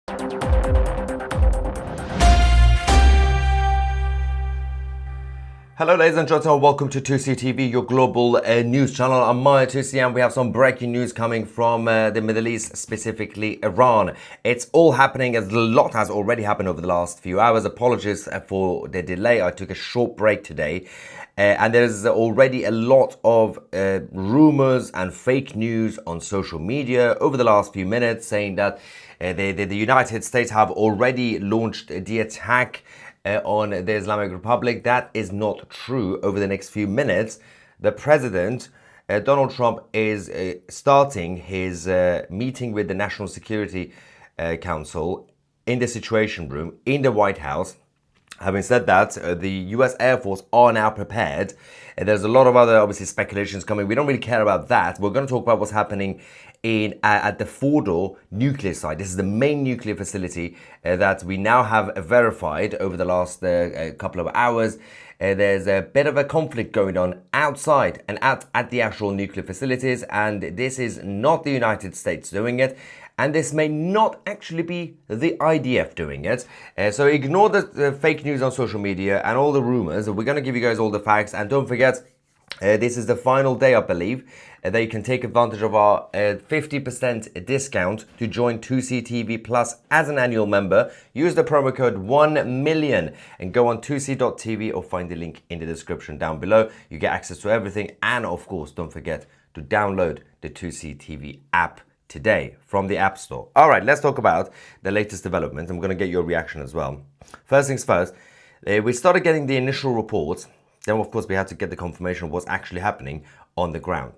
Hello ladies and gentlemen, welcome to 2C TV, your global news channel. I'm Maya 2C and we have some breaking news coming from the Middle East, specifically Iran. It's all happening, as a lot has already happened over the last few hours. Apologies for the delay. I took a short break today. And there's already a lot of rumors and fake news on social media over the last few minutes saying that the United States have already launched the attack on the Islamic Republic. That is not true. Over the next few minutes, the president, Donald Trump, is starting his meeting with the National Security Council in the Situation Room in the White House. Having said that, the US Air Force are now prepared. There's a lot of other, obviously, speculations coming. We don't really care about that. We're going to talk about what's happening at the Fordo nuclear site. This is the main nuclear facility that we now have verified over the last couple of hours. There's a bit of a conflict going on outside and at the actual nuclear facilities, and this is not the United States doing it. And this may not actually be the IDF doing it. So ignore the fake news on social media and all the rumors. We're going to give you guys all the facts. And don't forget, this is the final day, I believe, that you can take advantage of our 50% discount to join 2C TV Plus as an annual member. Use the promo code 1million and go on 2c.tv or find the link in the description down below. You get access to everything. And of course, don't forget to download the 2C TV app today from the App Store. All right, let's talk about the latest developments. I'm going to get your reaction as well. First things first, we started getting the initial reports. Then, of course, we had to get the confirmation of what's actually happening on the ground.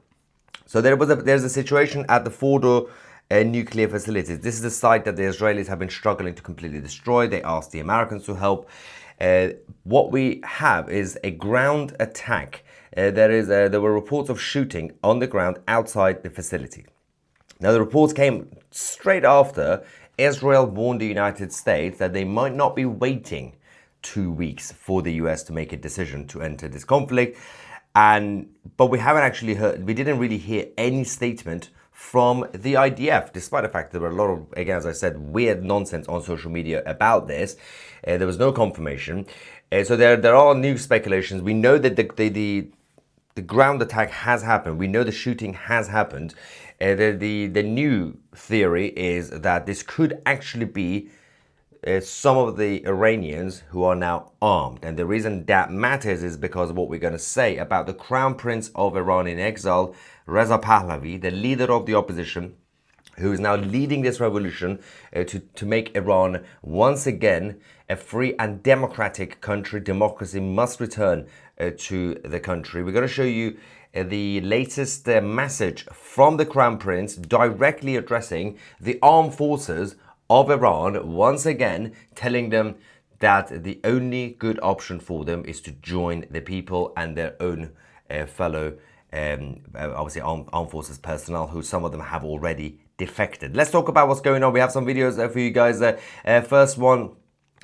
So there's a situation at the Fordo nuclear facilities. This is the site that the Israelis have been struggling to completely destroy. They asked the Americans to help. What we have is a ground attack. There were reports of shooting on the ground outside the facility. Now, the reports came straight after Israel warned the United States that they might not be waiting 2 weeks for the US to make a decision to enter this conflict. But we haven't actually heard, we didn't really hear any statement from the IDF, despite the fact there were a lot of, again, as I said, weird nonsense on social media about this. There was no confirmation. So there are new speculations. We know that the ground attack has happened. We know the shooting has happened. The new theory is that this could actually be some of the Iranians who are now armed. And the reason that matters is because of what we're going to say about the Crown Prince of Iran in exile, Reza Pahlavi, the leader of the opposition, who is now leading this revolution to make Iran once again a free and democratic country. Democracy must return to the country. We're going to show you the latest message from the Crown Prince directly addressing the armed forces of Iran, once again telling them that the only good option for them is to join the people and their own fellow, obviously armed forces personnel, who some of them have already defected. Let's talk about what's going on. We have some videos for you guys. First one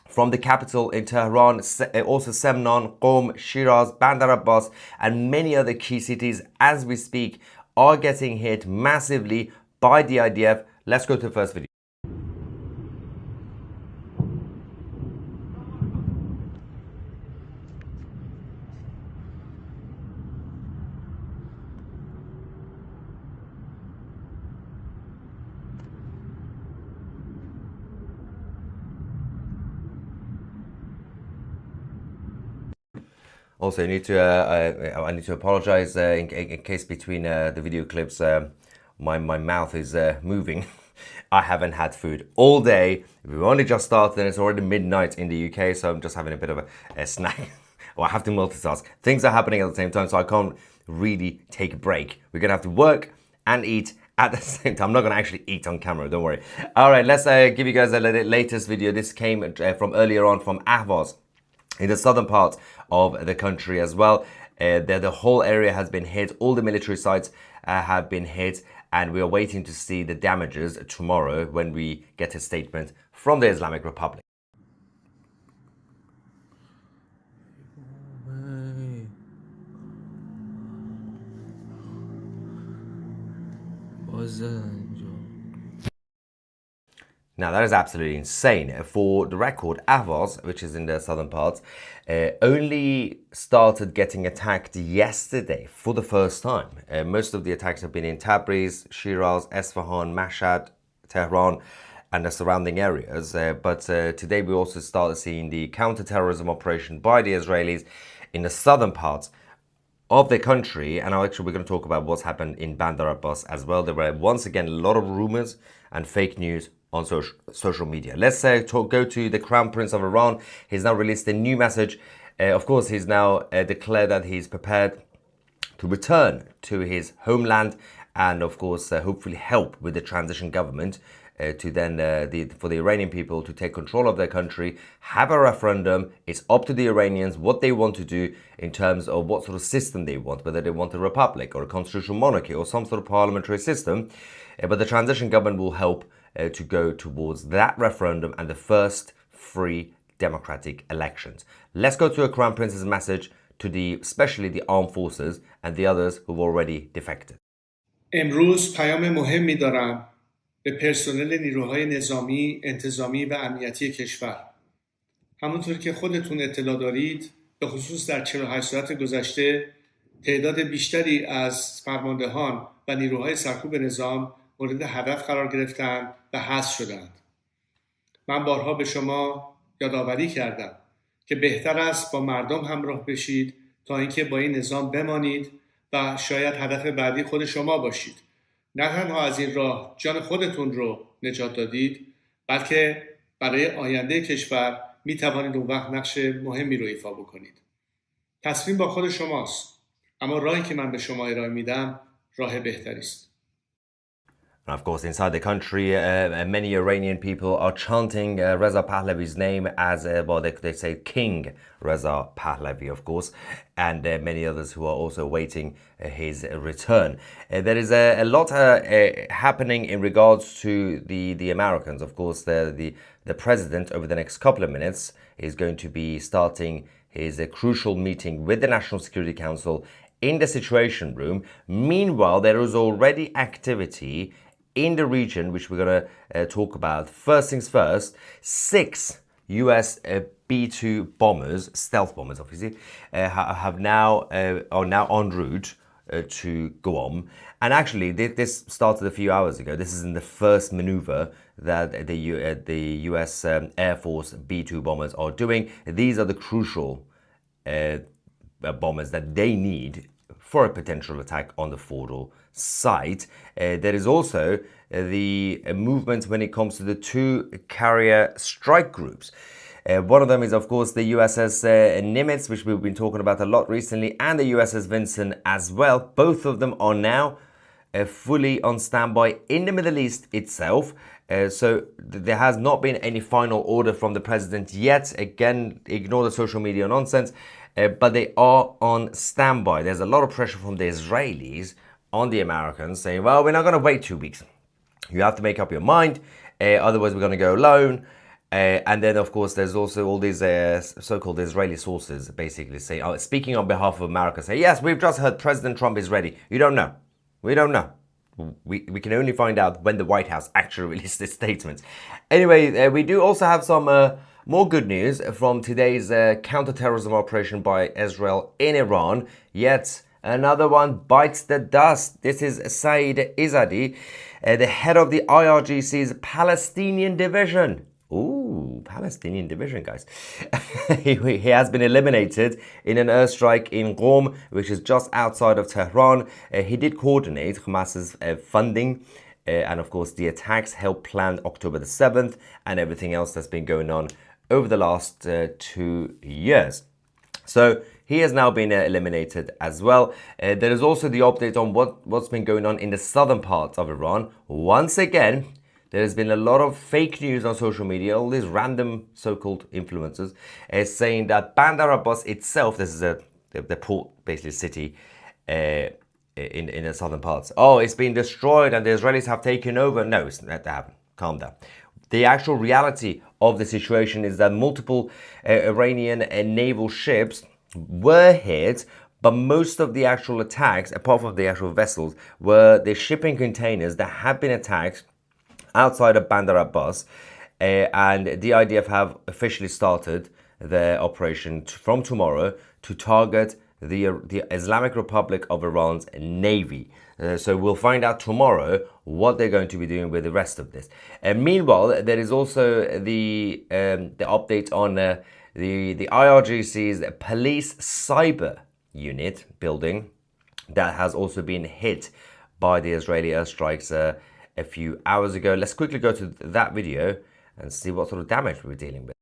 from the capital in Tehran, also Semnan, Qom, Shiraz, Bandar Abbas, and many other key cities as we speak are getting hit massively by the IDF. Let's go to the first video. Also, I need to apologize in case between the video clips my mouth is moving. I haven't had food all day. We've only just started and it's already midnight in the UK, so I'm just having a bit of a snack. Well, I have to multitask. Things are happening at the same time, so I can't really take a break. We're going to have to work and eat at the same time. I'm not going to actually eat on camera, don't worry. All right, let's give you guys the latest video. This came from earlier on from Ahvaz, in the southern part of the country as well. The whole area has been hit. All the military sites have been hit, and we are waiting to see the damages tomorrow when we get a statement from the Islamic Republic. Now, that is absolutely insane. For the record, Avos, which is in the southern parts, only started getting attacked yesterday for the first time. Most of the attacks have been in Tabriz, Shiraz, Esfahan, Mashhad, Tehran, and the surrounding areas. But today we also started seeing the counter-terrorism operation by the Israelis in the southern parts of the country. And actually, we're going to talk about what's happened in Bandar Abbas as well. There were once again a lot of rumors and fake news on social media. Let's go to the Crown Prince of Iran. He's now released a new message. Of course, he's now declared that he's prepared to return to his homeland and, of course, hopefully help with the transition government to then for the Iranian people to take control of their country, have a referendum. It's up to the Iranians what they want to do in terms of what sort of system they want, whether they want a republic or a constitutional monarchy or some sort of parliamentary system. But the transition government will help to go towards that referendum and the first free democratic elections. Let's go to a Crown Prince's message to especially the armed forces and the others who've already defected. امروز پیام مهمی دارم به پرسنل نیروهای نظامی، انتظامی و امنیتی کشور. همونطور که خودتون اطلاع دارید، به خصوص در 48 ساعت گذشته تعداد بیشتری از فرماندهان و نیروهای سرکوب نظام مورد هدف قرار گرفتند و حذف شدند. من بارها به شما یادآوری کردم که بهتر است با مردم همراه بشید تا اینکه با این نظام بمانید و شاید هدف بعدی خود شما باشید. نه تنها از این راه جان خودتون رو نجات دادید، بلکه برای آینده کشور می توانید اون وقت نقش مهمی رو ایفا بکنید. تصمیم با خود شماست، اما راهی که من به شما ارائه میدم راه بهتری است. And of course, inside the country, many Iranian people are chanting Reza Pahlavi's name as, they say King Reza Pahlavi, of course, and many others who are also awaiting his return. There is a lot happening in regards to the Americans. Of course, the president over the next couple of minutes is going to be starting his crucial meeting with the National Security Council in the Situation Room. Meanwhile, there is already activity in the region, which we're going to talk about. First things first, 6 US B-2 bombers, stealth bombers obviously, are now en route to Guam. And actually, this started a few hours ago. This is in the first maneuver that the US Air Force B-2 bombers are doing. These are the crucial bombers that they need for a potential attack on the Fordo site. There is also the movement when it comes to the 2 carrier strike groups. One of them is, of course, the USS Nimitz, which we've been talking about a lot recently, and the USS Vinson as well. Both of them are now fully on standby in the Middle East itself. So there has not been any final order from the president yet. Again, ignore the social media nonsense. But they are on standby. There's a lot of pressure from the Israelis on the Americans saying, well, we're not going to wait 2 weeks. You have to make up your mind. Otherwise, we're going to go alone. And then, of course, there's also all these so-called Israeli sources basically saying, speaking on behalf of America, say, yes, we've just heard President Trump is ready. You don't know. We don't know. We can only find out when the White House actually released its statements. Anyway, we do also have some more good news from today's counter-terrorism operation by Israel in Iran. Yet another one bites the dust. This is Saeed Izzadi, the head of the IRGC's Palestinian division. Ooh, Palestinian division, guys. He has been eliminated in an airstrike in Qom, which is just outside of Tehran. He did coordinate Hamas's funding and, of course, the attacks helped plan October the 7th and everything else that's been going on over the last 2 years. So he has now been eliminated as well. There is also the update on what's been going on in the southern parts of Iran. Once again, there has been a lot of fake news on social media, all these random so-called influencers, saying that Bandar Abbas itself, this is the port, basically city in the southern parts. Oh, it's been destroyed and the Israelis have taken over. No, they haven't. Calm down. The actual reality of the situation is that multiple Iranian naval ships were hit, but most of the actual attacks, apart from the actual vessels, were the shipping containers that have been attacked outside of Bandar Abbas. and the IDF have officially started their operation from tomorrow to target the Islamic Republic of Iran's navy. So we'll find out tomorrow what they're going to be doing with the rest of this. Meanwhile, there is also the update on the IRGC's police cyber unit building that has also been hit by the Israeli airstrikes a few hours ago. Let's quickly go to that video and see what sort of damage we're dealing with.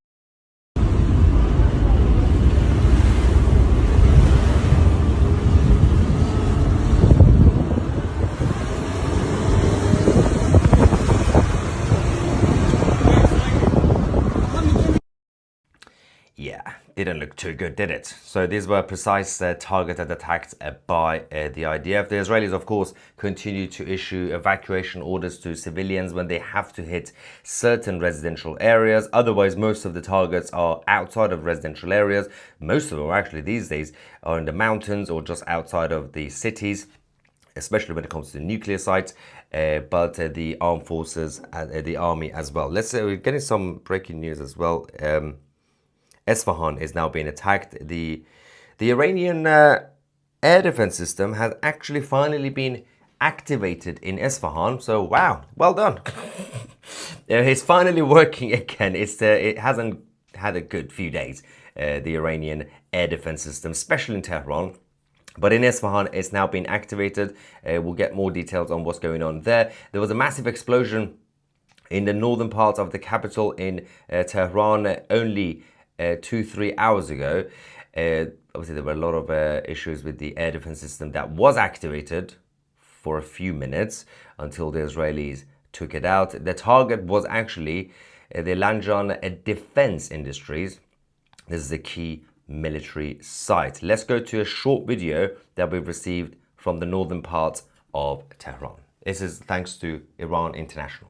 Yeah, didn't look too good, did it? So these were precise targeted attacks by the IDF. The Israelis, of course, continue to issue evacuation orders to civilians when they have to hit certain residential areas. Otherwise, most of the targets are outside of residential areas. Most of them, actually, these days are in the mountains or just outside of the cities, especially when it comes to nuclear sites, but the armed forces and the army as well. Let's say we're getting some breaking news as well. Isfahan is now being attacked. The Iranian air defense system has actually finally been activated in Isfahan. So wow, well done. It's finally working again. It hasn't had a good few days, the Iranian air defense system, especially in Tehran. But in Isfahan, it's now been activated. We'll get more details on what's going on there. There was a massive explosion in the northern part of the capital in Tehran only 2-3 hours ago. Obviously, there were a lot of issues with the air defense system that was activated for a few minutes until the Israelis took it out. The target was actually the Lanjan defense industries. This is a key military site. Let's go to a short video that we've received from the northern part of Tehran. This is thanks to Iran International.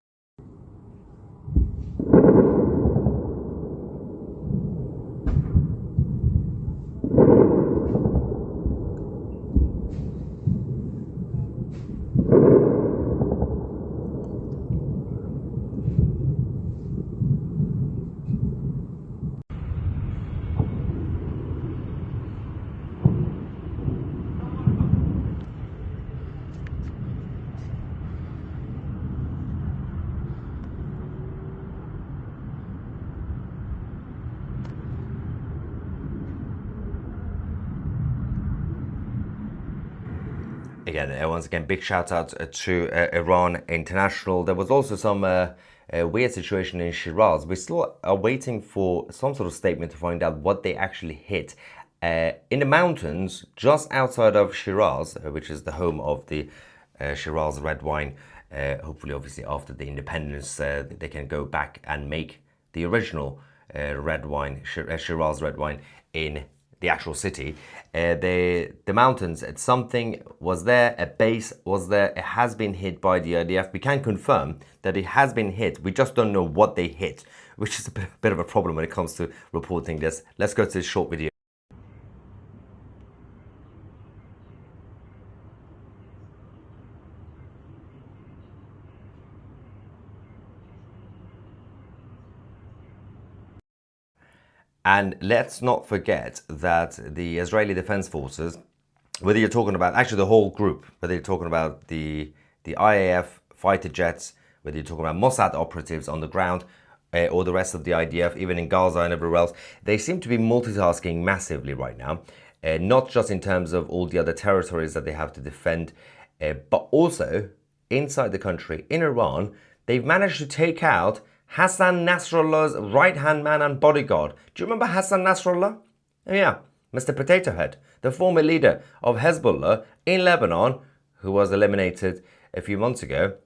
Again, once again, big shout out to Iran International. There was also some weird situation in Shiraz. We still are waiting for some sort of statement to find out what they actually hit. In the mountains, just outside of Shiraz, which is the home of the Shiraz red wine. Hopefully, obviously, after the independence, they can go back and make the original red wine, Shiraz red wine, in the actual city. The mountains, something was there, a base was there. It has been hit by the IDF. We can confirm that it has been hit. We just don't know what they hit, which is a bit of a problem when it comes to reporting this. Let's go to this short video. And let's not forget that the Israeli Defense Forces, whether you're talking about, actually the whole group, whether you're talking about the IAF fighter jets, whether you're talking about Mossad operatives on the ground, or the rest of the IDF, even in Gaza and everywhere else, they seem to be multitasking massively right now. Not just in terms of all the other territories that they have to defend, but also inside the country, in Iran, they've managed to take out Hassan Nasrallah's right-hand man and bodyguard. Do you remember Hassan Nasrallah? Oh yeah, Mr. Potato Head, the former leader of Hezbollah in Lebanon, who was eliminated a few months ago.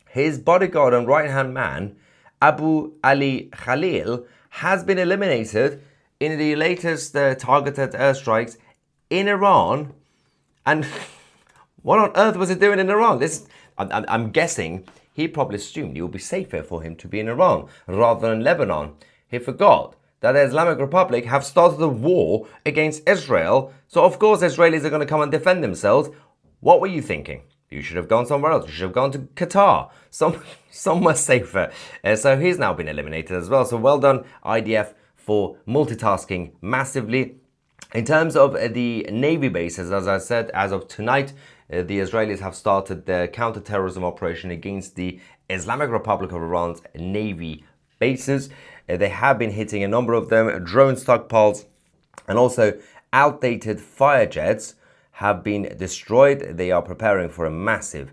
His bodyguard and right-hand man, Abu Ali Khalil, has been eliminated in the latest targeted airstrikes in Iran. And what on earth was he doing in Iran? I'm guessing he probably assumed it would be safer for him to be in Iran rather than Lebanon. He forgot that the Islamic Republic have started a war against Israel. So of course Israelis are going to come and defend themselves. What were you thinking? You should have gone somewhere else. You should have gone to Qatar, somewhere safer. So he's now been eliminated as well. So well done, IDF, for multitasking massively. In terms of the Navy bases, as I said, as of tonight, the Israelis have started their counter-terrorism operation against the Islamic Republic of Iran's Navy bases. They have been hitting a number of them. Drone stockpiles and also outdated fire jets have been destroyed. They are preparing for a massive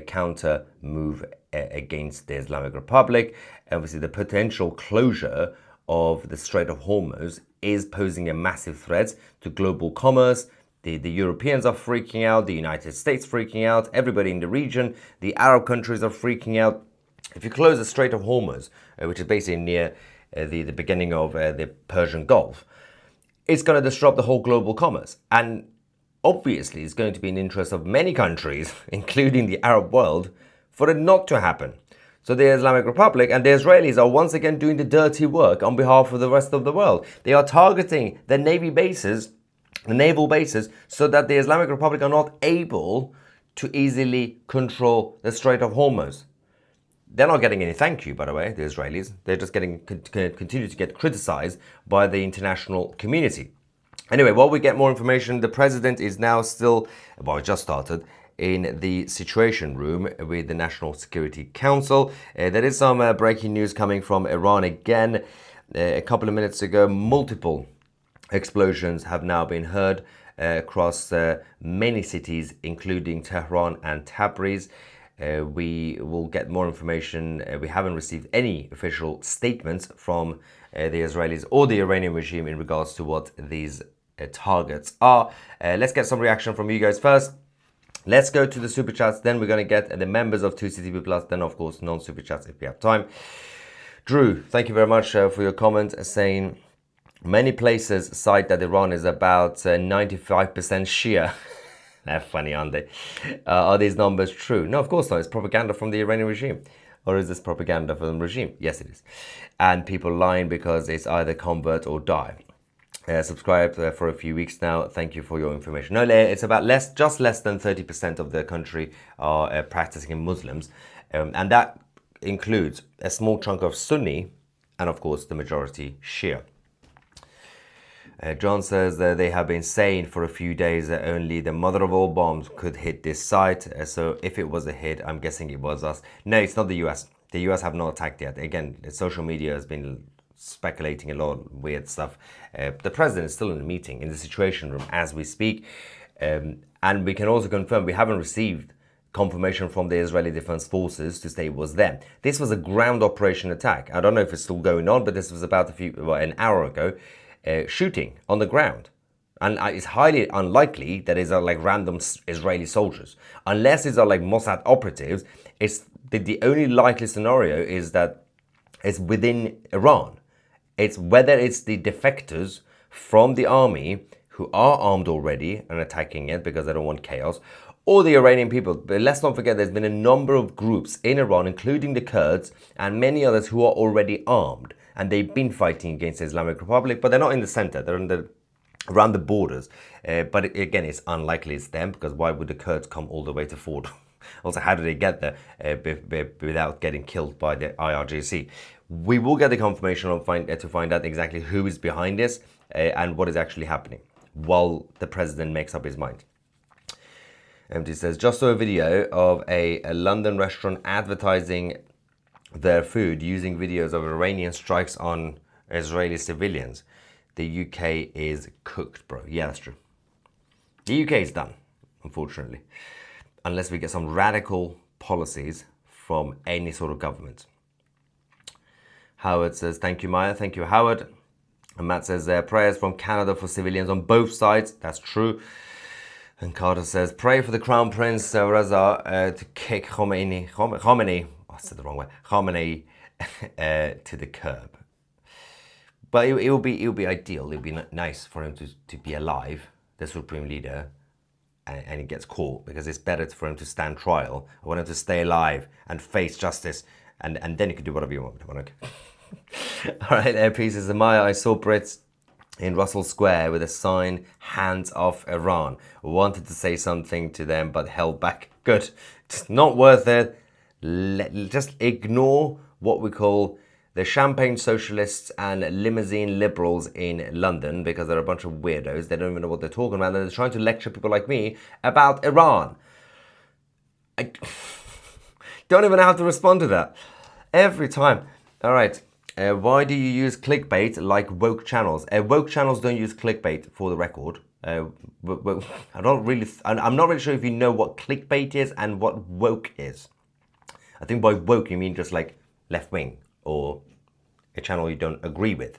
counter move against the Islamic Republic. Obviously, the potential closure of the Strait of Hormuz is posing a massive threat to global commerce. The Europeans are freaking out, the United States freaking out, everybody in the region, the Arab countries are freaking out. If you close the Strait of Hormuz, which is basically near the beginning of the Persian Gulf, it's going to disrupt the whole global commerce. And obviously, it's going to be in the interest of many countries, including the Arab world, for it not to happen. So the Islamic Republic and the Israelis are once again doing the dirty work on behalf of the rest of the world. They are targeting the Navy bases, the naval bases, so that the Islamic Republic are not able to easily control the Strait of Hormuz. They're not getting any thank you, by the way, the Israelis. They're just continue to get criticized by the international community. Anyway, while we get more information, the president is now still, well, it just started, in the Situation Room with the National Security Council. There is some breaking news coming from Iran again. A couple of minutes ago, multiple explosions have now been heard across many cities, including Tehran and Tabriz. We will get more information. We haven't received any official statements from the Israelis or the Iranian regime in regards to what these targets are. Let's get some reaction from you guys first. Let's go to the super chats, then we're going to get the members of 2CTV Plus, then of course non-super chats if we have time. Drew, thank you very much for your comment saying many places cite that Iran is about 95% Shia. They're funny, aren't they? Are these numbers true? No, of course not. It's propaganda from the Iranian regime. Or is this propaganda from the regime? Yes, it is. And people lying because it's either convert or die. Subscribed for a few weeks now. Thank you for your information. No, it's about just less than 30% of the country are practicing Muslims. And that includes a small chunk of Sunni and, of course, the majority Shia. John says that they have been saying for a few days that only the mother of all bombs could hit this site. So if it was a hit, I'm guessing it was us. No, it's not the US. The US have not attacked yet. Again, the social media has been speculating a lot of weird stuff. The president is still in a meeting in the Situation Room as we speak. And we can also confirm we haven't received confirmation from the Israeli Defense Forces to say it was them. This was a ground operation attack. I don't know if it's still going on, but this was about an hour ago. Shooting on the ground. And it's highly unlikely that it's like random Israeli soldiers. Unless it's like Mossad operatives, it's the only likely scenario is that it's within Iran. It's whether it's the defectors from the army who are armed already and attacking it because they don't want chaos, or the Iranian people. But let's not forget there's been a number of groups in Iran, including the Kurds and many others who are already armed. And they've been fighting against the Islamic Republic, but they're not in the center. They're around the borders. But again, it's unlikely it's them, because why would the Kurds come all the way to Ford? Also, how did they get there without getting killed by the IRGC? We will get the confirmation to find out exactly who is behind this and what is actually happening while the president makes up his mind. Empty says, just saw a video of a London restaurant advertising their food using videos of Iranian strikes on Israeli civilians. The UK is cooked, bro. Yeah, that's true. The UK is done, unfortunately, unless we get some radical policies from any sort of government. Howard says, thank you, Maya. Thank you, Howard. And Matt says, prayers from Canada for civilians on both sides. That's true. And Carter says, pray for the Crown Prince Reza to kick Khomeini. I said the wrong way. Khamenei to the curb. But it will be ideal. It would be nice for him to be alive, the supreme leader, and he gets caught, because it's better for him to stand trial. I want him to stay alive and face justice, and then you can do whatever you want. Okay. All right, pieces of Maya. I saw Brits in Russell Square with a sign, "Hands off Iran." Wanted to say something to them, but held back. Good. Just not worth it. Just ignore what we call the champagne socialists and limousine liberals in London, because they're a bunch of weirdos. They don't even know what they're talking about. They're trying to lecture people like me about Iran. I don't even know how to respond to that. Every time. All right. Why do you use clickbait like woke channels? Woke channels don't use clickbait, for the record. I'm not really sure if you know what clickbait is and what woke is. I think by woke you mean just like left wing or a channel you don't agree with.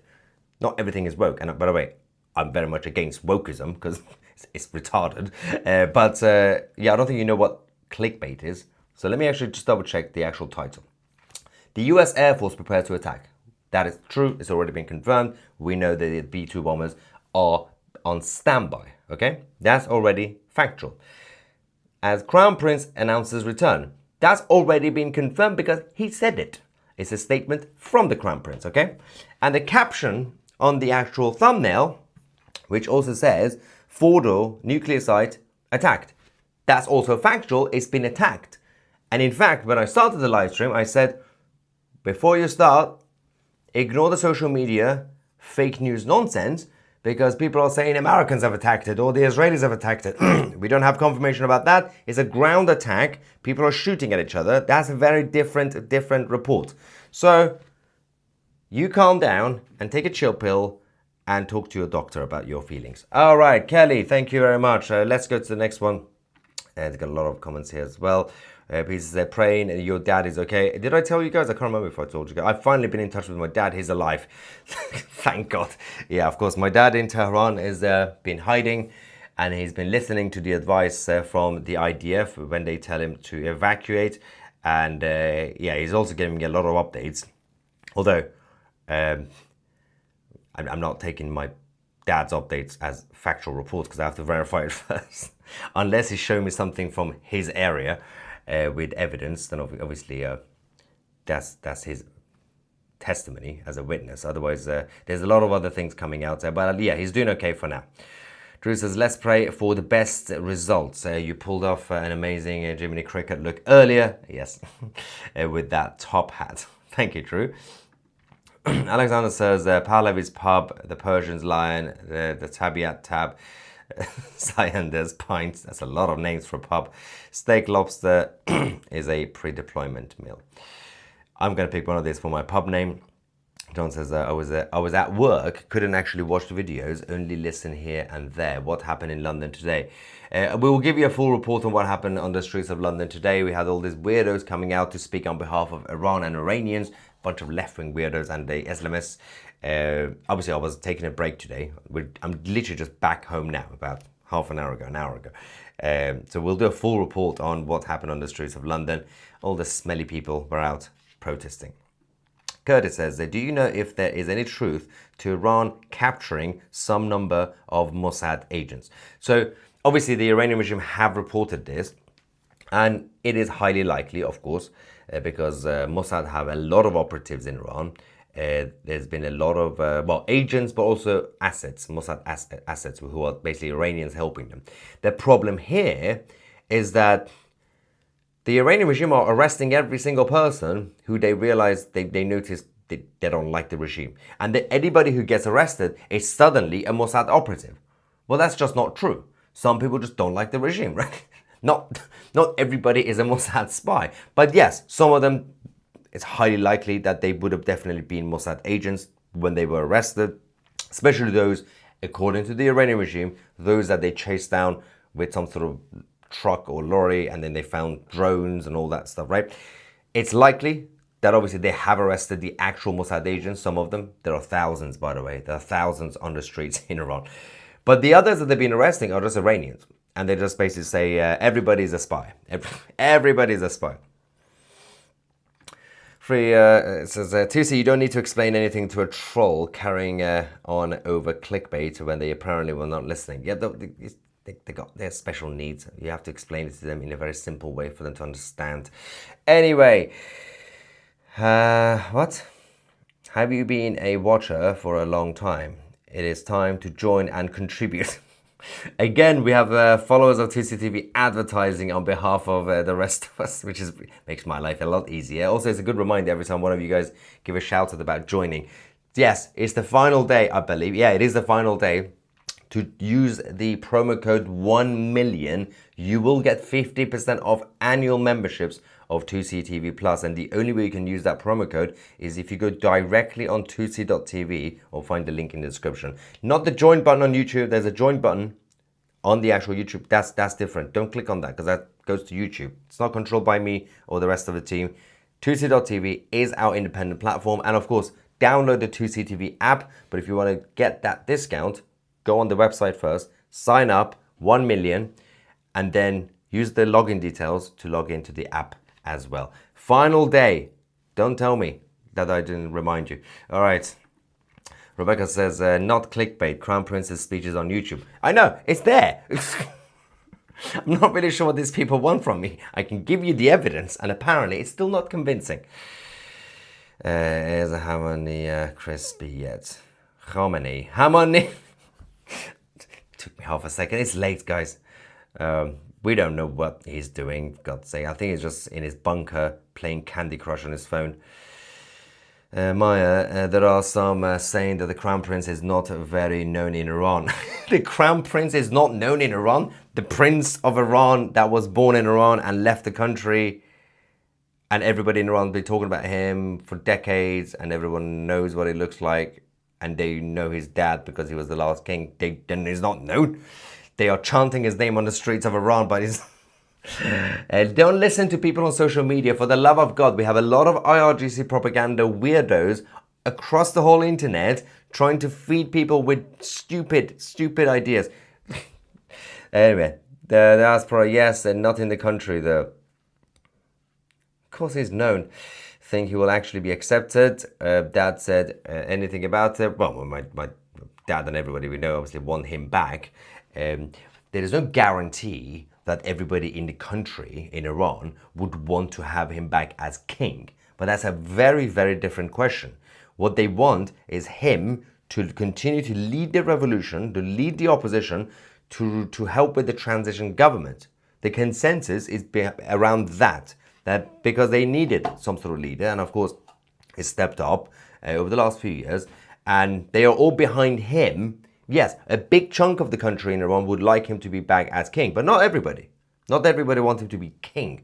Not everything is woke. And by the way, I'm very much against wokeism because it's retarded. Yeah, I don't think you know what clickbait is. So let me actually just double check the actual title. The US Air Force prepared to attack. That is true. It's already been confirmed. We know that the B-2 bombers are on standby. Okay? That's already factual. As Crown Prince announces return. That's already been confirmed because he said it. It's a statement from the Crown Prince, okay? And the caption on the actual thumbnail, which also says, Fordo nuclear site attacked. That's also factual. It's been attacked. And in fact, when I started the live stream, I said, before you start, ignore the social media fake news nonsense, because people are saying Americans have attacked it or the Israelis have attacked it. We don't have confirmation about that. It's a ground attack. People are shooting at each other. That's a very different report. So you calm down and take a chill pill and talk to your doctor about your feelings. All right, Kelly, thank you very much. Let's go to the next one. There's got a lot of comments here as well. Pieces are praying your dad is okay. Did I tell you guys? I can't remember if I told you guys. I've finally been in touch with my dad. He's alive. Thank God. Yeah, of course, my dad in Tehran is been hiding, and he's been listening to the advice from the IDF when they tell him to evacuate. And yeah, he's also giving me a lot of updates. Although I'm not taking my dad's updates as factual reports because I have to verify it first. Unless he's showing me something from his area with evidence, then obviously that's his testimony as a witness. Otherwise, there's a lot of other things coming out there. But yeah, he's doing okay for now. Drew says, let's pray for the best results. You pulled off an amazing Jiminy Cricket look earlier. Yes, with that top hat. Thank you, Drew. Alexander says, Pahlavi's pub, the Persian's lion, the Tabiat tab, Cyander's pints. That's a lot of names for a pub. Steak lobster is a pre-deployment meal. I'm going to pick one of these for my pub name. John says, I was at work, couldn't actually watch the videos, only listen here and there. What happened in London today? We will give you a full report on what happened on the streets of London today. We had all these weirdos coming out to speak on behalf of Iran and Iranians, bunch of left-wing weirdos and the Islamists. Obviously, I was taking a break today. I'm literally just back home now, about an hour ago. So we'll do a full report on what happened on the streets of London. All the smelly people were out protesting. Curtis says, do you know if there is any truth to Iran capturing some number of Mossad agents? So obviously the Iranian regime have reported this, and it is highly likely, of course, because Mossad have a lot of operatives in Iran. There's been a lot of, agents, but also assets, Mossad assets, who are basically Iranians helping them. The problem here is that the Iranian regime are arresting every single person who they realize they notice they don't like the regime. And that anybody who gets arrested is suddenly a Mossad operative. Well, that's just not true. Some people just don't like the regime, right? Not everybody is a Mossad spy. But yes, some of them, it's highly likely that they would have definitely been Mossad agents when they were arrested, especially those, according to the Iranian regime, those that they chased down with some sort of truck or lorry, and then they found drones and all that stuff, right? It's likely that obviously they have arrested the actual Mossad agents, some of them. There are thousands, by the way. There are thousands on the streets in Iran. But the others that they've been arresting are just Iranians. And they just basically say, everybody's a spy. Everybody's a spy. Free it says, Tusi, you don't need to explain anything to a troll carrying on over clickbait when they apparently were not listening. Yeah, they got their special needs. You have to explain it to them in a very simple way for them to understand. Anyway, what? Have you been a watcher for a long time? it is time to join and contribute. Again, we have followers of 2CTV advertising on behalf of the rest of us, which makes my life a lot easier. Also, it's a good reminder every time one of you guys give a shout out about joining. Yes, it's the final day, I believe. Yeah, it is the final day. To use the promo code 1million, you will get 50% off annual memberships of 2CTV Plus. And the only way you can use that promo code is if you go directly on 2c.tv or find the link in the description. Not the join button on YouTube. There's a join button on the actual YouTube. That's different. Don't click on that because that goes to YouTube. It's not controlled by me or the rest of the team. 2c.tv is our independent platform. And of course, download the 2CTV app. But if you want to get that discount, go on the website first, sign up, 1 million, and then use the login details to log into the app as well. Final day. Don't tell me that I didn't remind you. All right. Rebecca says, not clickbait, Crown Prince's speeches on YouTube. I know, it's there. I'm not really sure what these people want from me. I can give you the evidence, and apparently it's still not convincing. Is a Hamani crispy yet? Hamani. Took me half a second. It's late, guys. We don't know what he's doing, for God's sake. I think he's just in his bunker playing Candy Crush on his phone. Maya, there are some saying that the Crown Prince is not very known in Iran. The Crown Prince is not known in Iran? The Prince of Iran that was born in Iran and left the country, and everybody in Iran has been talking about him for decades, and everyone knows what he looks like, and they know his dad because he was the last king. Then he's not known. They are chanting his name on the streets of Iran, but he's... Don't listen to people on social media. For the love of God, we have a lot of IRGC propaganda weirdos across the whole internet trying to feed people with stupid ideas. Anyway, the diaspora, yes, and not in the country, though. Of course, he's known. Think he will actually be accepted. Dad said anything about it. Well, my dad and everybody we know obviously want him back. There is no guarantee that everybody in the country, in Iran, would want to have him back as king. But that's a very, very different question. What they want is him to continue to lead the revolution, to lead the opposition, to help with the transition government. The consensus is around that because they needed some sort of leader, and of course, he stepped up over the last few years, and they are all behind him. Yes, a big chunk of the country in Iran would like him to be back as king, but not everybody. Not everybody wants him to be king.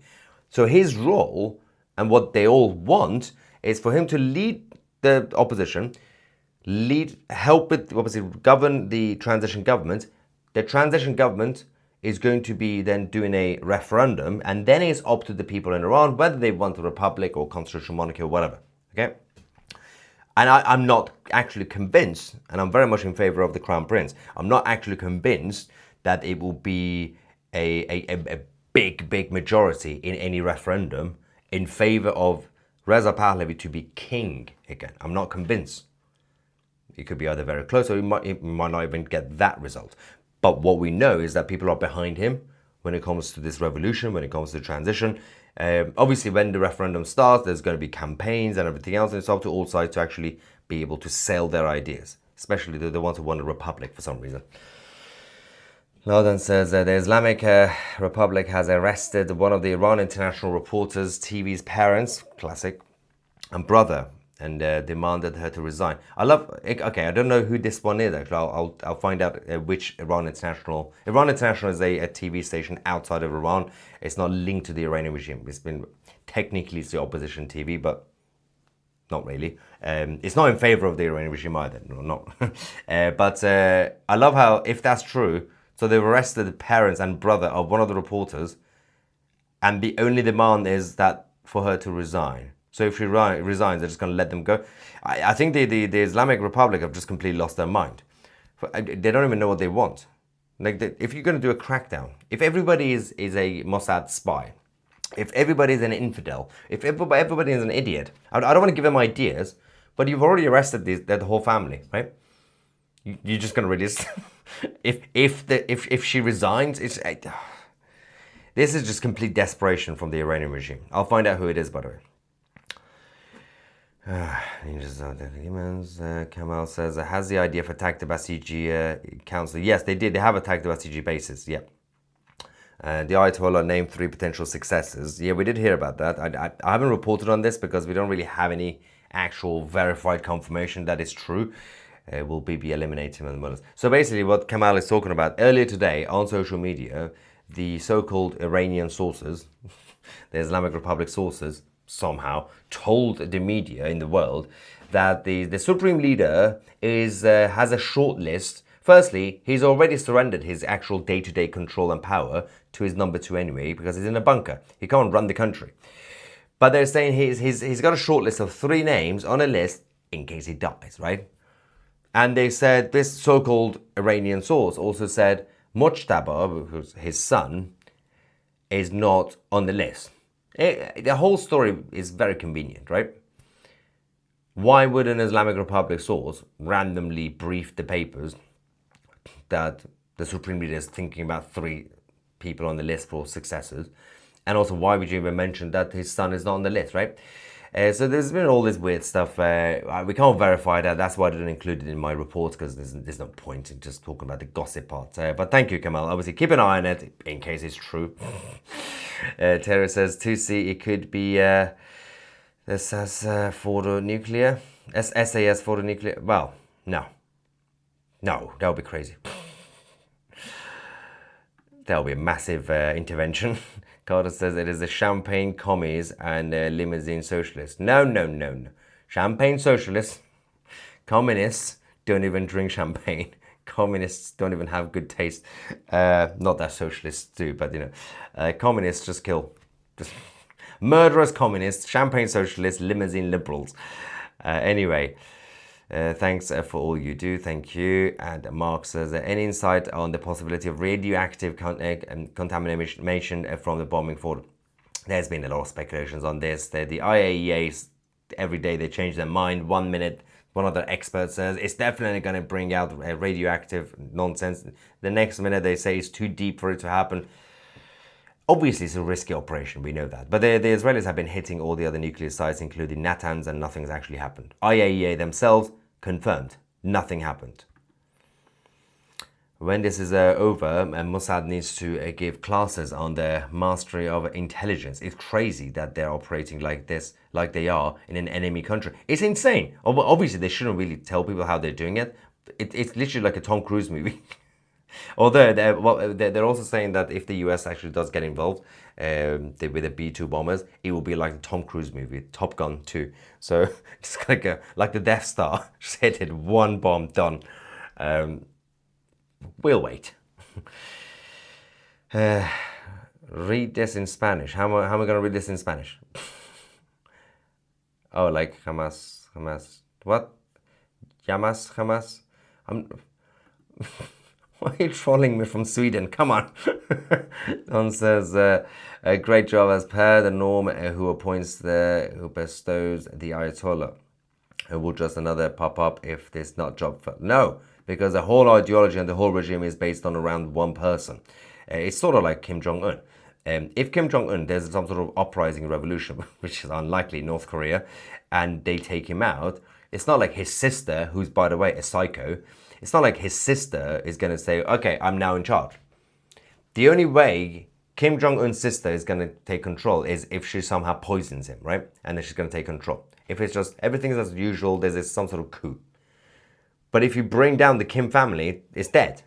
So his role, and what they all want, is for him to lead the opposition, help with, obviously, govern the transition government. The transition government is going to be then doing a referendum, and then it's up to the people in Iran whether they want a republic or constitutional monarchy or whatever. Okay? And I'm not actually convinced, and I'm very much in favor of the Crown Prince, I'm not actually convinced that it will be a big majority in any referendum in favor of Reza Pahlavi to be king again. I'm not convinced. It could be either very close or it might not even get that result. But what we know is that people are behind him when it comes to this revolution, when it comes to transition. Obviously, when the referendum starts, there's going to be campaigns and everything else, and it's up to all sides to actually be able to sell their ideas, especially the ones who want a republic for some reason. Laudan says the Islamic Republic has arrested one of the Iran International Reporters TV's parents, classic, and brother, and demanded her to resign. Okay, I don't know who this one is, actually. I'll find out which Iran International. Iran International is a TV station outside of Iran. It's not linked to the Iranian regime. It's been technically it's the opposition TV, but not really. It's not in favor of the Iranian regime either. No, not. But I love how, if that's true, so they've arrested the parents and brother of one of the reporters, and the only demand is that for her to resign. So if she resigns, they're just going to let them go. I think the Islamic Republic have just completely lost their mind. They don't even know what they want. Like, if you're going to do a crackdown, if everybody is a Mossad spy, if everybody is an infidel, if everybody is an idiot, I don't want to give them ideas, but you've already arrested the whole family, right? You're just going to release. If she resigns, this is just complete desperation from the Iranian regime. I'll find out who it is, by the way. Ninjas are the demons. Kamal says, has the IDF attacked the Basiji council? Yes, they did. They have attacked the Basiji bases. Yeah. The Ayatollah named 3 potential successors. Yeah, we did hear about that. I haven't reported on this because we don't really have any actual verified confirmation that is true. Will be eliminating the mullahs. So basically what Kamal is talking about, earlier today on social media, the so-called Iranian sources, the Islamic Republic sources, somehow told the media in the world that the supreme leader has a short list. Firstly, he's already surrendered his actual day-to-day control and power to his number 2 anyway, because he's in a bunker. He can't run the country. But they're saying he's got a short list of 3 names on a list in case he dies, right? And they said, this so-called Iranian source also said Mujtaba, who's his son, is not on the list. The whole story is very convenient, right? Why would an Islamic Republic source randomly brief the papers that the Supreme Leader is thinking about 3 people on the list for successors? And also, why would you even mention that his son is not on the list, right? So there's been all this weird stuff. We can't verify that. That's why I didn't include it in my report, because there's no point in just talking about the gossip part. But thank you, Kamal. Obviously, keep an eye on it in case it's true. Terry says, 2C, it could be SAS for the nuclear. SAS for the nuclear. Well, no. No, that would be crazy. That would be a massive intervention. Carter says it is the champagne commies and limousine socialists. No. Champagne socialists, communists don't even drink champagne. Communists don't even have good taste. Not that socialists do, but communists just kill. Just murderous communists, champagne socialists, limousine liberals. Anyway. Thanks for all you do. Thank you. And Mark says, any insight on the possibility of radioactive contamination from the bombing forward? There's been a lot of speculations on this. The IAEA, every day they change their mind. 1 minute, one other expert says it's definitely going to bring out radioactive nonsense. The next minute they say it's too deep for it to happen. Obviously, it's a risky operation, we know that. But the Israelis have been hitting all the other nuclear sites, including Natanz, and nothing's actually happened. IAEA themselves confirmed nothing happened. When this is over, Mossad needs to give classes on their mastery of intelligence. It's crazy that they're operating like this, like they are in an enemy country. It's insane. Obviously, they shouldn't really tell people how they're doing it. It's literally like a Tom Cruise movie. Although they're also saying that if the US actually does get involved with the B-2 bombers, it will be like the Tom Cruise movie, Top Gun 2. So it's gonna go like the Death Star, just hit it, 1 bomb, done. We'll wait. Read this in Spanish. How am I gonna read this in Spanish? Oh, like Hamas. What? Yamas, Hamas? Why are you trolling me from Sweden? Come on. Don says, a great job as per the norm, who bestows the Ayatollah. It will just another pop up if this not job for. No, because the whole ideology and the whole regime is based on around 1 person. It's sort of like Kim Jong-un. If Kim Jong-un, there's some sort of uprising revolution, which is unlikely in North Korea, and they take him out, it's not like his sister, who's, by the way, a psycho, it's not like his sister is going to say, okay, I'm now in charge. The only way Kim Jong-un's sister is going to take control is if she somehow poisons him, right? And then she's going to take control. If it's just everything's as usual, there's some sort of coup. But if you bring down the Kim family, it's dead.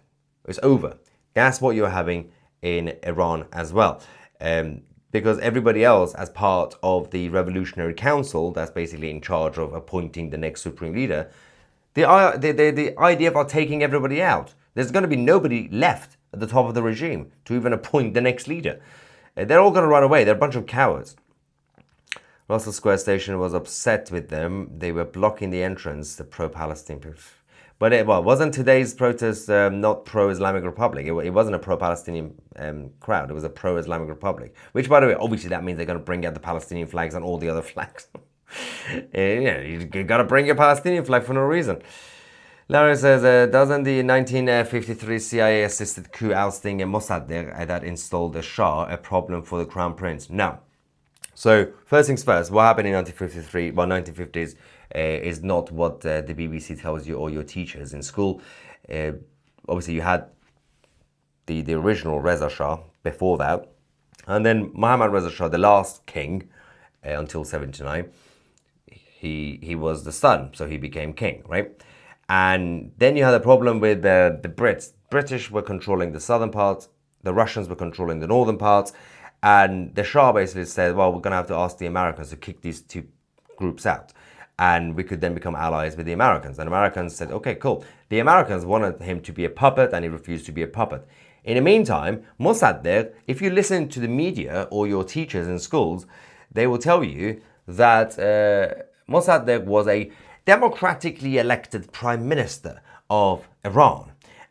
It's over. That's what you're having in Iran as well. Because everybody else, as part of the Revolutionary Council, that's basically in charge of appointing the next supreme leader, the IDF are taking everybody out. There's going to be nobody left at the top of the regime to even appoint the next leader. They're all going to run away. They're a bunch of cowards. Russell Square Station was upset with them. They were blocking the entrance, the pro-Palestine people. But wasn't today's protest not pro-Islamic Republic? It wasn't a pro-Palestinian crowd. It was a pro-Islamic Republic. Which, by the way, obviously that means they're going to bring out the Palestinian flags and all the other flags. You got to bring your Palestinian flag for no reason. Larry says, doesn't the 1953 CIA-assisted coup ousting Mossadegh that installed the Shah a problem for the Crown Prince? No. So first things first, what happened in 1953, well, 1950s is not what the BBC tells you or your teachers in school. Obviously, you had the original Reza Shah before that. And then Muhammad Reza Shah, the last king until 79, he was the son, so he became king, right? And then you had a problem with the Brits. British were controlling the southern parts, the Russians were controlling the northern parts, and the Shah basically said, well, we're going to have to ask the Americans to kick these two groups out. And we could then become allies with the Americans. And the Americans said, okay, cool. The Americans wanted him to be a puppet, and he refused to be a puppet. In the meantime, Mossadegh, if you listen to the media or your teachers in schools, they will tell you that Mossadegh was a democratically elected prime minister of Iran.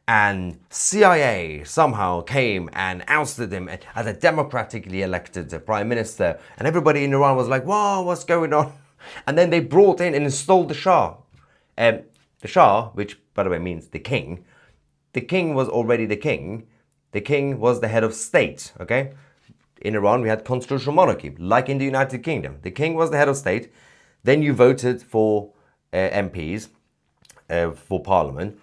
And CIA somehow came and ousted him as a democratically elected prime minister. And everybody in Iran was like, whoa, what's going on? And then they brought in and installed the Shah. The Shah, which by the way means the king was already the king. The king was the head of state, okay? In Iran, we had constitutional monarchy, like in the United Kingdom. The king was the head of state. Then you voted for MPs for parliament.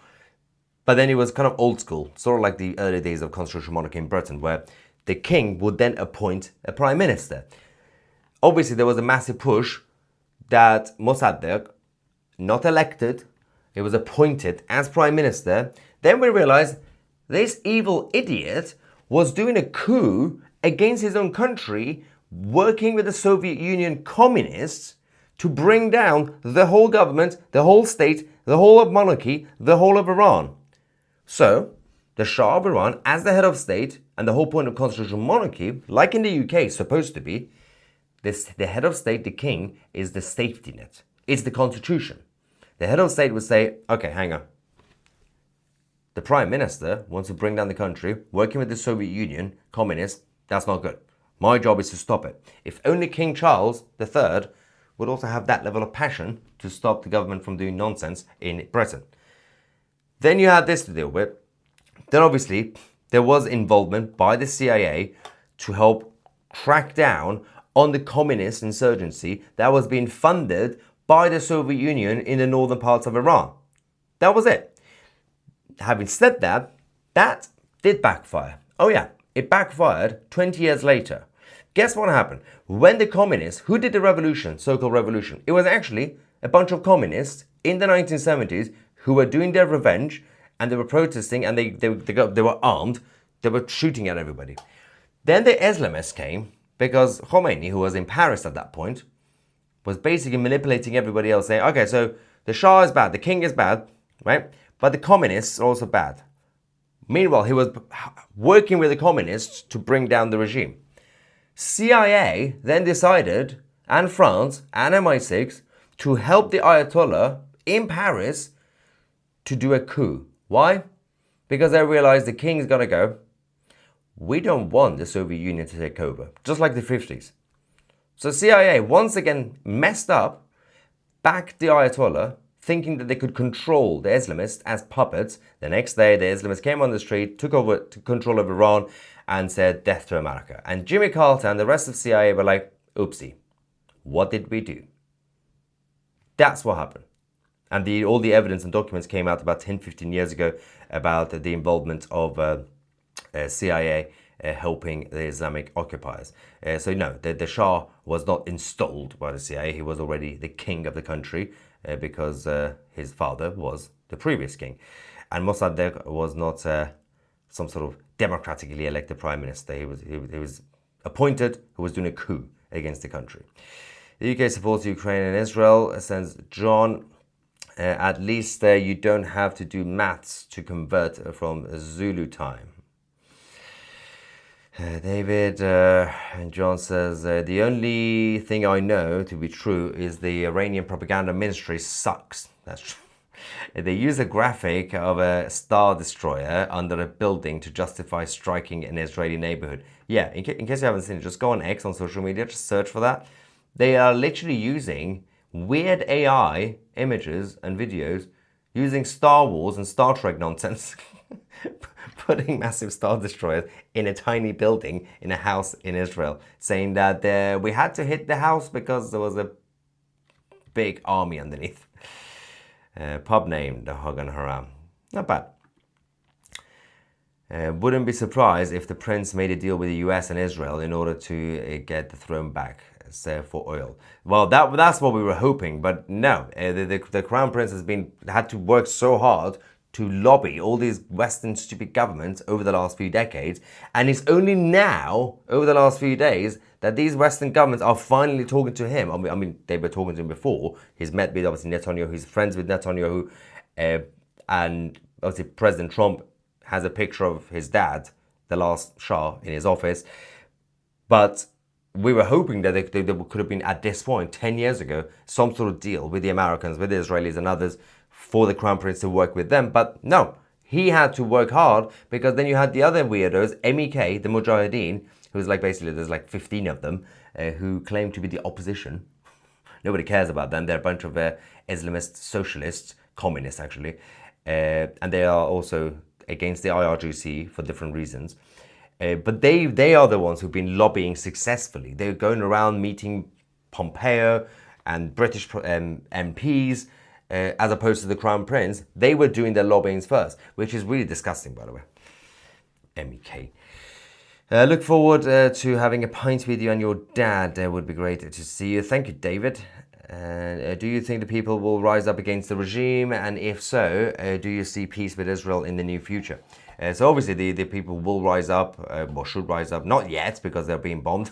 But then it was kind of old school, sort of like the early days of constitutional monarchy in Britain, where the king would then appoint a prime minister. Obviously, there was a massive push that Mossadegh, not elected, he was appointed as prime minister. Then we realized this evil idiot was doing a coup against his own country, working with the Soviet Union communists to bring down the whole government, the whole state, the whole of monarchy, the whole of Iran. So, the Shah of Iran, as the head of state, and the whole point of constitutional monarchy, like in the UK, is supposed to be, the head of state, the king, is the safety net. It's the constitution. The head of state would say, okay, hang on. The prime minister wants to bring down the country, working with the Soviet Union, communists, that's not good. My job is to stop it. If only King Charles III would also have that level of passion to stop the government from doing nonsense in Britain. Then you had this to deal with. Then obviously there was involvement by the CIA to help crack down on the communist insurgency that was being funded by the Soviet Union in the northern parts of Iran. That was it. Having said that, that did backfire. Oh yeah, it backfired 20 years later. Guess what happened? When the communists, who did the revolution, so-called revolution, it was actually a bunch of communists in the 1970s who were doing their revenge, and they were protesting, and they were armed, they were shooting at everybody. Then the Islamists came, because Khomeini, who was in Paris at that point, was basically manipulating everybody else, saying, okay, so the Shah is bad, the king is bad, right? But the communists are also bad. Meanwhile, he was working with the communists to bring down the regime. CIA then decided, and France, and MI6, to help the Ayatollah in Paris to do a coup. Why? Because they realized the king's gonna go, we don't want the Soviet Union to take over, just like the 50s. So CIA once again messed up, backed the Ayatollah, thinking that they could control the Islamists as puppets. The next day, the Islamists came on the street, took over control of Iran, and said, death to America. And Jimmy Carter and the rest of CIA were like, oopsie, what did we do? That's what happened. And all the evidence and documents came out about 10, 15 years ago about the involvement of CIA helping the Islamic occupiers. So no, the Shah was not installed by the CIA. He was already the king of the country because his father was the previous king. And Mossadegh was not some sort of democratically elected prime minister. He was appointed, who was doing a coup against the country. The UK supports Ukraine and Israel, sends John. At least you don't have to do maths to convert from Zulu time. David and John says, the only thing I know to be true is the Iranian propaganda ministry sucks. That's true. They use a graphic of a Star Destroyer under a building to justify striking an Israeli neighborhood. Yeah, in case you haven't seen it, just go on X on social media, just search for that. They are literally using weird AI images and videos using Star Wars and Star Trek nonsense, putting massive Star Destroyers in a tiny building in a house in Israel, saying that we had to hit the house because there was a big army underneath. Pub name, the Hagan Haram. Not bad. Wouldn't be surprised if the prince made a deal with the US and Israel in order to get the throne back for oil. Well, that's what we were hoping, but no. The crown prince had to work so hard to lobby all these Western stupid governments over the last few decades, and it's only now, over the last few days, that these Western governments are finally talking to him. I mean, they were talking to him before. He's met with, obviously, Netanyahu. He's friends with Netanyahu, and obviously President Trump has a picture of his dad, the last Shah, in his office. But we were hoping that there could have been, at this point, 10 years ago, some sort of deal with the Americans, with the Israelis and others, for the crown prince to work with them. But no, he had to work hard, because then you had the other weirdos, MEK, the Mujahideen, who's like, basically, there's like 15 of them, who claim to be the opposition. Nobody cares about them. They're a bunch of Islamist socialists, communists actually, and they are also against the IRGC for different reasons. But they are the ones who've been lobbying successfully. They're going around meeting Pompeo and British MPs, as opposed to the Crown Prince. They were doing their lobbyings first, which is really disgusting, by the way. MEK. Look forward to having a pint with you and your dad. Would be great to see you. Thank you, David. Do you think the people will rise up against the regime? And if so, do you see peace with Israel in the near future? So obviously the people will rise up, or should rise up. Not yet, because they're being bombed.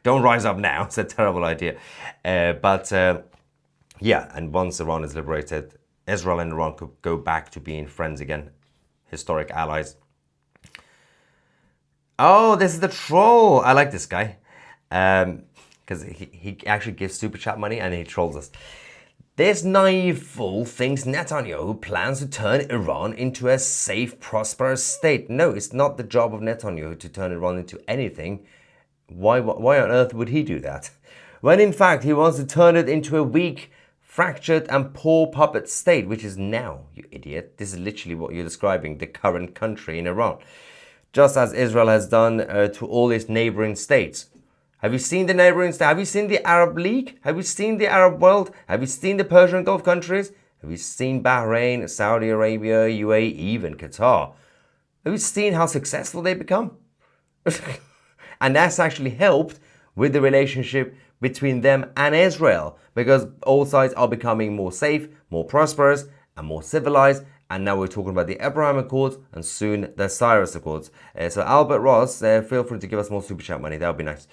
Don't rise up now. It's a terrible idea. Yeah, and once Iran is liberated, Israel and Iran could go back to being friends again. Historic allies. Oh, this is the troll. I like this guy. Because he actually gives super chat money and he trolls us. This naive fool thinks Netanyahu plans to turn Iran into a safe, prosperous state. No, it's not the job of Netanyahu to turn Iran into anything. Why on earth would he do that? When in fact he wants to turn it into a weak, fractured and poor puppet state, which is now, you idiot. This is literally what you're describing, the current country in Iran. Just as Israel has done to all its neighboring states. Have you seen the neighboring states? Have you seen the Arab League? Have you seen the Arab world? Have you seen the Persian Gulf countries? Have you seen Bahrain, Saudi Arabia, UAE, even Qatar? Have you seen how successful they become? And that's actually helped with the relationship between them and Israel, because all sides are becoming more safe, more prosperous, and more civilized. And now we're talking about the Abraham Accords and soon the Cyrus Accords. So Albert Ross, feel free to give us more super chat money. That would be nice.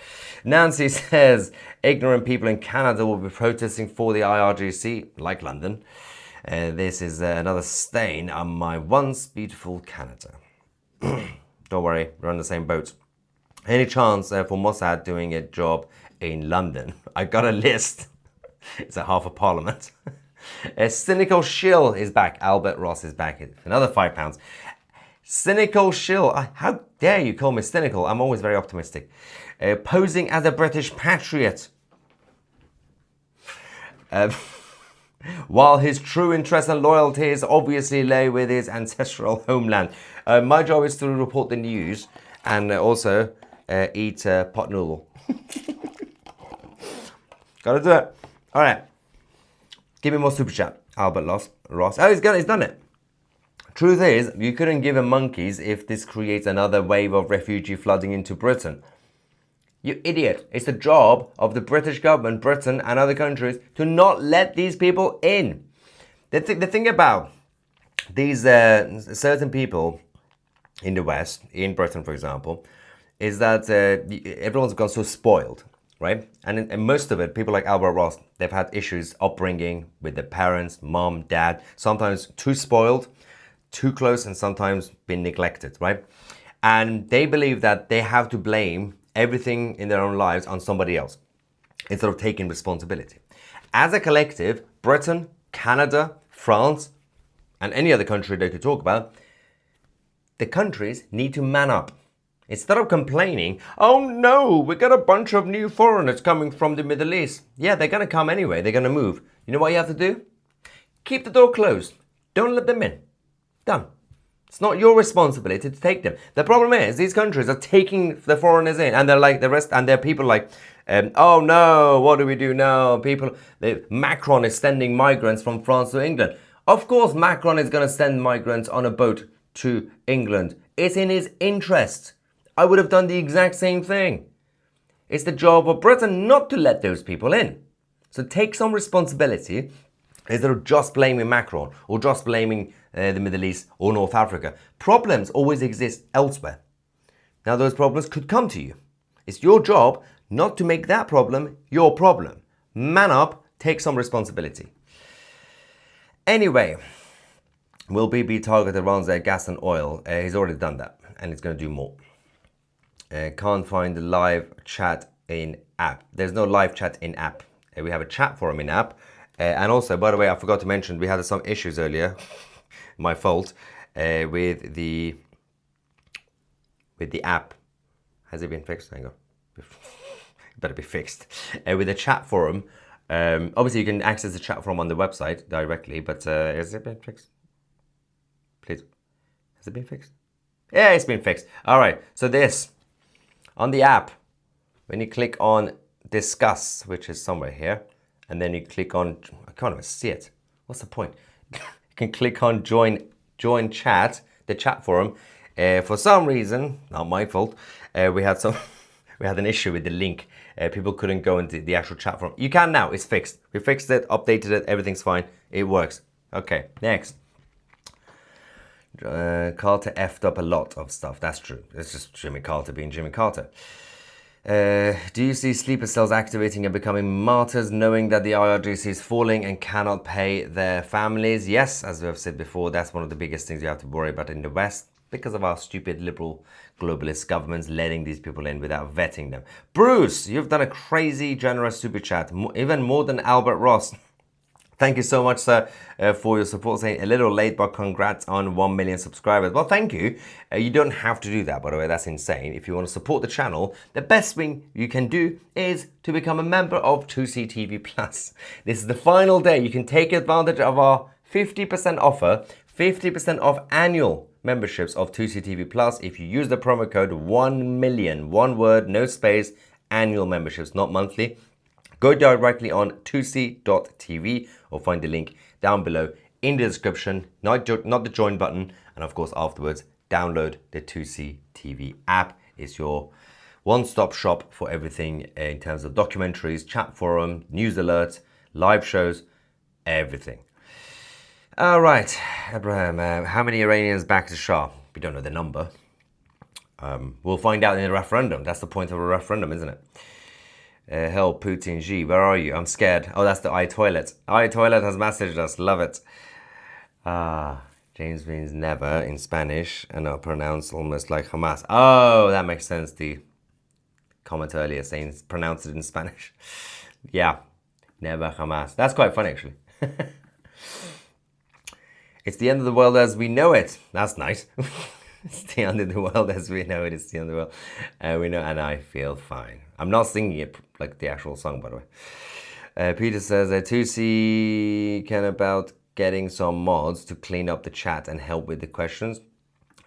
Nancy says, ignorant people in Canada will be protesting for the IRGC, like London. This is another stain on my once beautiful Canada. Don't worry, we're on the same boat. Any chance for Mossad doing a job in London? I got a list. It's a half a parliament. A cynical shill is back. Albert Ross is back. Another £5. Cynical shill. How dare you call me cynical? I'm always very optimistic. Posing as a British patriot. While his true interest and loyalties obviously lay with his ancestral homeland. My job is to report the news and also eat pot noodle. Gotta do it. All right. Give me more super chat, Albert Ross. Oh, he's done it. Truth is, you couldn't give a monkeys if this creates another wave of refugee flooding into Britain. You idiot. It's the job of the British government, Britain and other countries to not let these people in. The thing about these certain people in the West, in Britain for example, is that everyone's gone so spoiled. Right? And most of it, people like Albert Ross, they've had issues upbringing with their parents, mom, dad, sometimes too spoiled, too close, and sometimes been neglected, right? And they believe that they have to blame everything in their own lives on somebody else instead of taking responsibility. As a collective, Britain, Canada, France, and any other country they could talk about, the countries need to man up. Instead of complaining, oh no, we got a bunch of new foreigners coming from the Middle East. Yeah, they're going to come anyway. They're going to move. You know what you have to do? Keep the door closed. Don't let them in. Done. It's not your responsibility to take them. The problem is these countries are taking the foreigners in, and they're like the rest, and there are people like, oh no, what do we do now? Macron is sending migrants from France to England. Of course, Macron is going to send migrants on a boat to England. It's in his interest. I would have done the exact same thing. It's the job of Britain not to let those people in. So take some responsibility instead of just blaming Macron or just blaming the Middle East or North Africa. Problems always exist elsewhere. Now those problems could come to you. It's your job not to make that problem your problem. Man up, take some responsibility. Anyway, will BB target Iran's gas and oil? He's already done that, and he's going to do more. Can't find the live chat in app. There's no live chat in app. We have a chat forum in app. And also, by the way, I forgot to mention, we had some issues earlier, my fault, with the app. Has it been fixed? Hang on. It better be fixed. With the chat forum, obviously you can access the chat forum on the website directly, but has it been fixed? Please. Has it been fixed? Yeah, it's been fixed. All right, so this, on the app, when you click on discuss, which is somewhere here, and then you click on, I can't even see it. What's the point? You can click on join chat, the chat forum. For some reason, not my fault, we had an issue with the link. People couldn't go into the actual chat forum. You can now, it's fixed. We fixed it, updated it, everything's fine. It works. Okay, next. Carter effed up a lot of stuff. That's true. It's just Jimmy Carter being Jimmy Carter. Do you see sleeper cells activating and becoming martyrs, knowing that the IRGC is falling and cannot pay their families? Yes, as we have said before, that's one of the biggest things you have to worry about in the West, because of our stupid liberal globalist governments letting these people in without vetting them. Bruce, you've done a crazy generous super chat, even more than Albert Ross. Thank you so much, sir, for your support. Saying a little late, but congrats on 1 million subscribers. Well, thank you. You don't have to do that, by the way. That's insane. If you want to support the channel, the best thing you can do is to become a member of 2CTV Plus. This is the final day. You can take advantage of our 50% offer, 50% off annual memberships of 2CTV Plus if you use the promo code 1 million, one word, no space, annual memberships, not monthly. Go directly on 2c.tv or find the link down below in the description, not the join button, and of course afterwards download the 2C TV app. It's your one-stop shop for everything in terms of documentaries, chat forum, news alerts, live shows, everything. All right, Abraham, how many Iranians back the Shah? We don't know the number. We'll find out in the referendum. That's the point of a referendum, isn't it? Hell, Putin G, where are you? I'm scared. Oh, that's the iToilet. iToilet has messaged us. Love it. James means never in Spanish and are pronounced almost like Hamas. Oh, that makes sense. The comment earlier saying pronounce it in Spanish. Yeah, never Hamas. That's quite funny, actually. It's the end of the world as we know it. That's nice. It's the end of the world as we know it. It's the end of the world. We know, and I feel fine. I'm not singing it like the actual song, by the way. Peter says, 2C can about getting some mods to clean up the chat and help with the questions.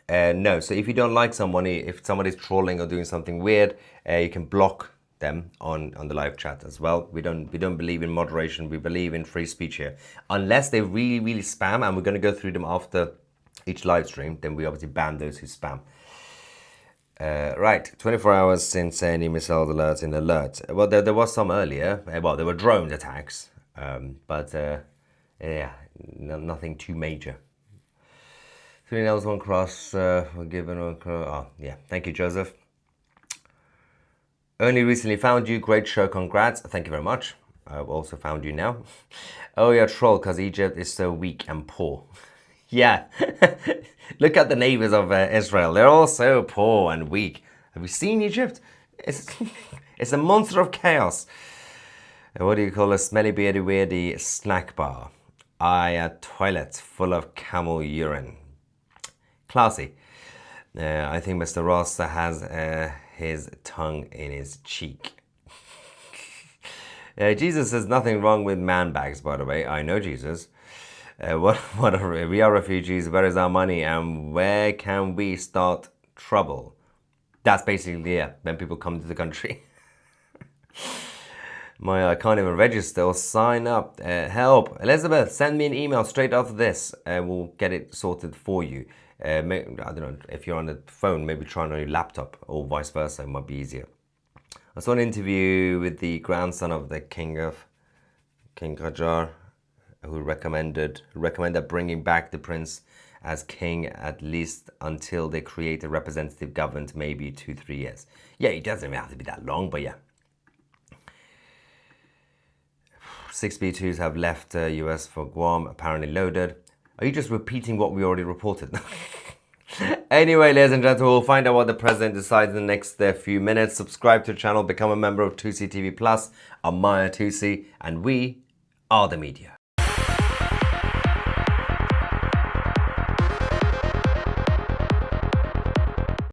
No, so if you don't like someone, if somebody's trolling or doing something weird, you can block them on the live chat as well. We don't believe in moderation. We believe in free speech here. Unless they really spam, and we're going to go through them after each live stream, then we obviously ban those who spam. Right, 24 hours since any missile alerts in alert. Well, there was some earlier. Well, there were drone attacks, but yeah, nothing too major. 3 nails, 1 cross, given 1 cross. Oh, yeah, thank you, Joseph. Only recently found you. Great show, congrats. Thank you very much. I've also found you now. Oh, you're a troll because Egypt is so weak and poor. Yeah, look at the neighbors of Israel. They're all so poor and weak. Have you seen Egypt? It's a monster of chaos. What do you call a smelly, beardy, weirdy snack bar? A toilet full of camel urine. Classy. I think Mr. Ross has his tongue in his cheek. Jesus says nothing wrong with man bags, by the way. I know Jesus. We are refugees. Where is our money, and where can we start trouble? That's basically when people come to the country. I can't even register or sign up. Help, Elizabeth! Send me an email straight after this. We'll get it sorted for you. I don't know if you're on the phone. Maybe try on your laptop or vice versa. It might be easier. I saw an interview with the grandson of the King Qajar, who recommended bringing back the prince as king at least until they create a representative government, maybe 2-3 years. Yeah, it doesn't even have to be that long, but yeah. 6 B-2s have left US for Guam, apparently loaded. Are you just repeating what we already reported? Anyway, ladies and gentlemen, we'll find out what the president decides in the next few minutes. Subscribe to the channel, become a member of 2C TV Plus. I'm Maya 2C, and we are the media.